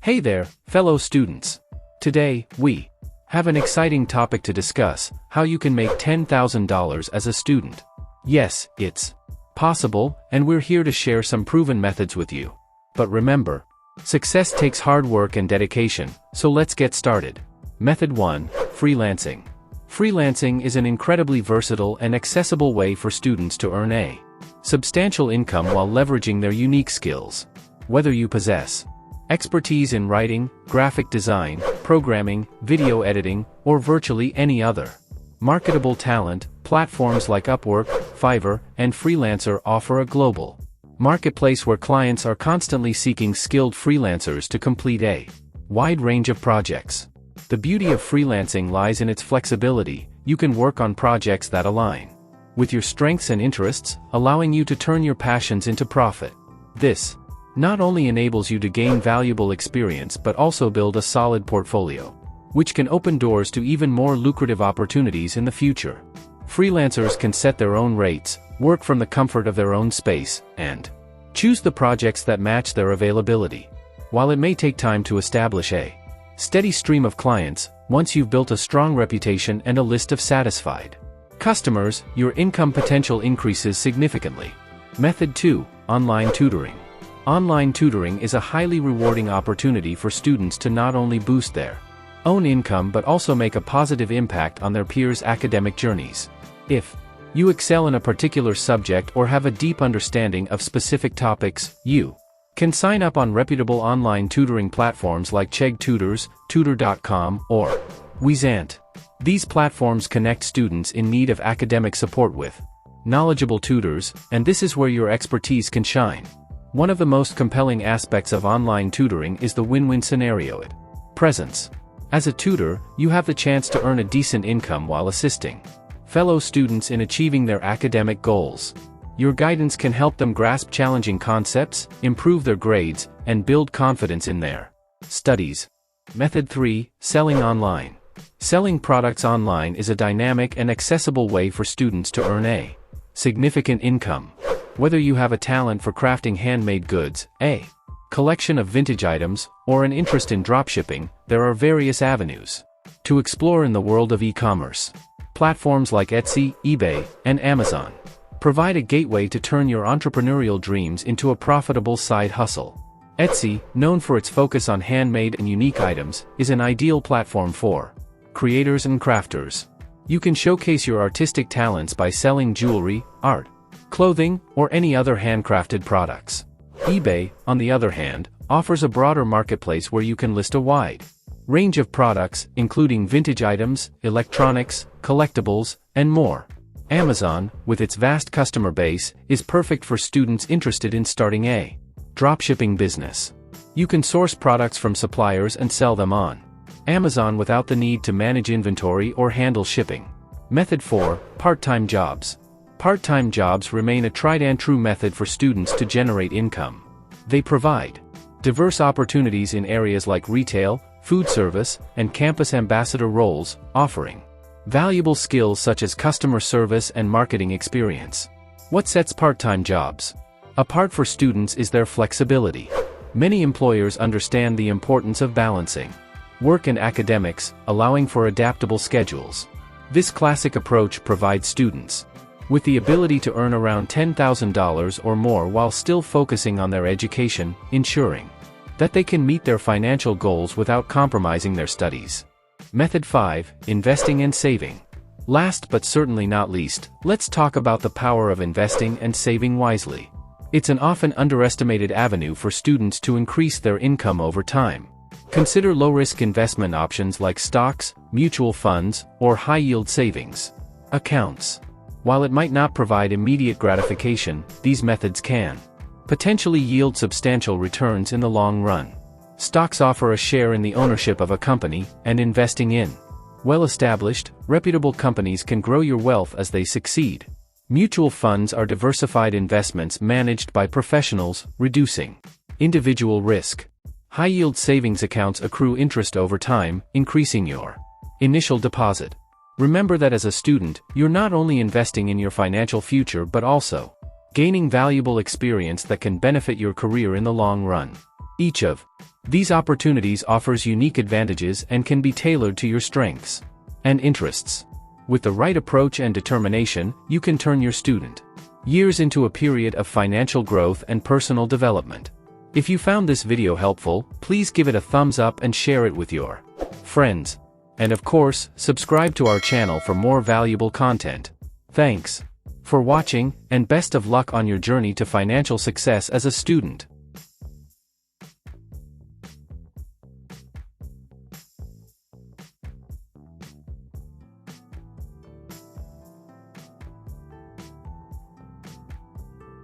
Hey there, fellow students. Today, we have an exciting topic to discuss: how you can make $10,000 as a student. Yes, it's possible, and we're here to share some proven methods with you. But remember, success takes hard work and dedication, so let's get started. Method 1: Freelancing. Freelancing is an incredibly versatile and accessible way for students to earn a substantial income while leveraging their unique skills. Whether you possess expertise in writing, graphic design, programming, video editing, or virtually any other marketable talent, platforms like Upwork, Fiverr, and Freelancer offer a global marketplace where clients are constantly seeking skilled freelancers to complete a wide range of projects. The beauty of freelancing lies in its flexibility. You can work on projects that align with your strengths and interests, allowing you to turn your passions into profit. This not only enables you to gain valuable experience but also build a solid portfolio, which can open doors to even more lucrative opportunities in the future. Freelancers can set their own rates, work from the comfort of their own space, and choose the projects that match their availability. While it may take time to establish a steady stream of clients, once you've built a strong reputation and a list of satisfied customers, your income potential increases significantly. Method 2: Online tutoring. Online tutoring is a highly rewarding opportunity for students to not only boost their own income but also make a positive impact on their peers' academic journeys. If you excel in a particular subject or have a deep understanding of specific topics, you can sign up on reputable online tutoring platforms like Chegg Tutors, Tutor.com, or Wizant. These platforms connect students in need of academic support with knowledgeable tutors, and this is where your expertise can shine. One of the most compelling aspects of online tutoring is the win-win scenario it presents. As a tutor, you have the chance to earn a decent income while assisting fellow students in achieving their academic goals. Your guidance can help them grasp challenging concepts, improve their grades, and build confidence in their studies. Method 3: Selling online. Selling products online is a dynamic and accessible way for students to earn a significant income. Whether you have a talent for crafting handmade goods, a collection of vintage items, or an interest in dropshipping, there are various avenues to explore in the world of e-commerce. Platforms like Etsy, eBay, and Amazon provide a gateway to turn your entrepreneurial dreams into a profitable side hustle. Etsy, known for its focus on handmade and unique items, is an ideal platform for creators and crafters. You can showcase your artistic talents by selling jewelry, art, clothing, or any other handcrafted products. eBay, on the other hand, offers a broader marketplace where you can list a wide range of products, including vintage items, electronics, collectibles, and more. Amazon, with its vast customer base, is perfect for students interested in starting a dropshipping business. You can source products from suppliers and sell them on Amazon without the need to manage inventory or handle shipping. Method 4: Part-time jobs. Part-time jobs remain a tried-and-true method for students to generate income. They provide diverse opportunities in areas like retail, food service, and campus ambassador roles, offering valuable skills such as customer service and marketing experience. What sets part-time jobs apart for students is their flexibility. Many employers understand the importance of balancing work and academics, allowing for adaptable schedules. This classic approach provides students with the ability to earn around $10,000 or more while still focusing on their education, ensuring that they can meet their financial goals without compromising their studies. Method 5: Investing and saving. Last but certainly not least, let's talk about the power of investing and saving wisely. It's an often underestimated avenue for students to increase their income over time. Consider low-risk investment options like stocks, mutual funds, or high-yield savings accounts. While it might not provide immediate gratification, these methods can potentially yield substantial returns in the long run. Stocks offer a share in the ownership of a company, and investing in well-established, reputable companies can grow your wealth as they succeed. Mutual funds are diversified investments managed by professionals, reducing individual risk. High-yield savings accounts accrue interest over time, increasing your initial deposit. Remember that as a student, you're not only investing in your financial future but also gaining valuable experience that can benefit your career in the long run. Each of these opportunities offers unique advantages and can be tailored to your strengths and interests. With the right approach and determination, you can turn your student years into a period of financial growth and personal development. If you found this video helpful, please give it a thumbs up and share it with your friends. And of course, subscribe to our channel for more valuable content. Thanks for watching, and best of luck on your journey to financial success as a student.